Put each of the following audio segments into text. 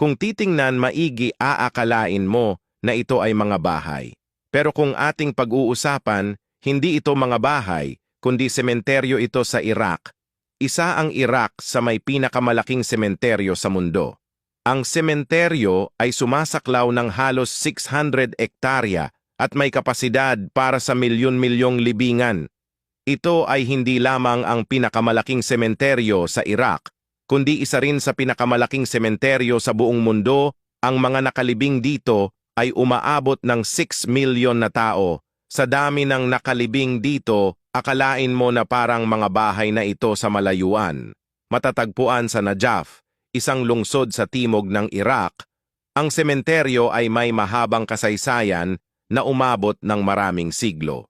Kung titingnan maigi aakalain mo na ito ay mga bahay. Pero kung ating pag-uusapan, hindi ito mga bahay, kundi sementeryo ito sa Iraq. Isa ang Iraq sa may pinakamalaking sementeryo sa mundo. Ang sementeryo ay sumasaklaw ng halos 600 ektarya at may kapasidad para sa milyon-milyong libingan. Ito ay hindi lamang ang pinakamalaking sementeryo sa Iraq, kundi isa rin sa pinakamalaking sementeryo sa buong mundo. Ang mga nakalibing dito ay umaabot ng 6 milyon na tao. Sa dami ng nakalibing dito, akalain mo na parang mga bahay na ito sa malayuan. Matatagpuan sa Najaf, isang lungsod sa timog ng Iraq. Ang sementeryo ay may mahabang kasaysayan na umabot ng maraming siglo.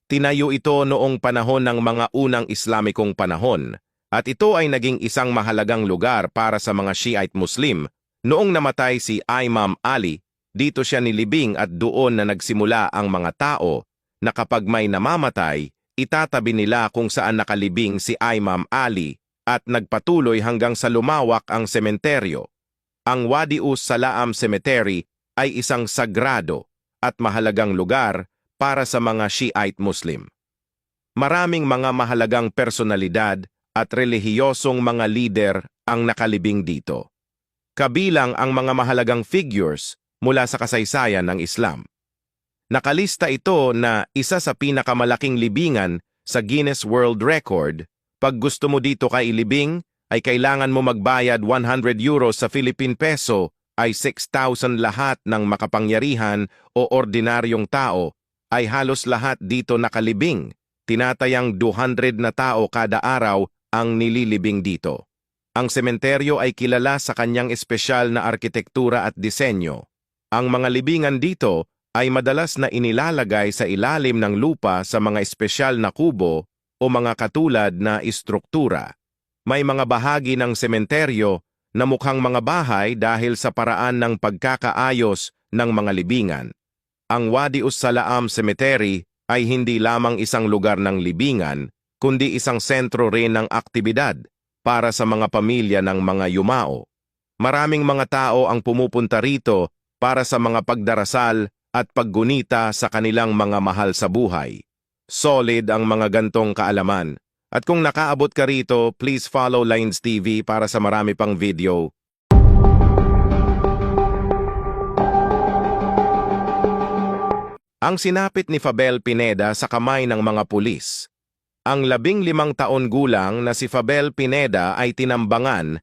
Tinayo ito noong panahon ng mga unang Islamikong panahon, at ito ay naging isang mahalagang lugar para sa mga Shiite Muslim. Noong namatay si Imam Ali, dito siya nilibing at doon na nagsimula ang mga tao na kapag may namamatay, itatabi nila kung saan nakalibing si Imam Ali at nagpatuloy hanggang sa lumawak ang sementeryo. Ang Wadi Salaam Cemetery ay isang sagrado at mahalagang lugar para sa mga Shiite Muslim. Maraming mga mahalagang personalidad at relihiyosong mga lider ang nakalibing dito. Kabilang ang mga mahalagang figures mula sa kasaysayan ng Islam. Nakalista ito na isa sa pinakamalaking libingan sa Guinness World Record. Pag gusto mo dito kailibing, ay kailangan mo magbayad 100 euros sa Philippine peso ay 6,000 lahat ng makapangyarihan o ordinaryong tao ay halos lahat dito nakalibing. Tinatayang 200 na tao kada araw ang nililibing dito. Ang sementeryo ay kilala sa kanyang espesyal na arkitektura at disenyo. Ang mga libingan dito ay madalas na inilalagay sa ilalim ng lupa sa mga espesyal na kubo o mga katulad na istruktura. May mga bahagi ng sementeryo na mukhang mga bahay dahil sa paraan ng pagkakaayos ng mga libingan. Ang Wadi Salaam Cemetery ay hindi lamang isang lugar ng libingan, kundi isang sentro rin ng aktibidad para sa mga pamilya ng mga yumao. Maraming mga tao ang pumupunta rito para sa mga pagdarasal at paggunita sa kanilang mga mahal sa buhay. Solid ang mga gantong kaalaman. At kung nakaabot ka rito, please follow Lines TV para sa marami pang video. Ang sinapit ni Fabel Pineda sa kamay ng mga pulis. Ang 15 taon gulang na si Fabel Pineda ay tinambangan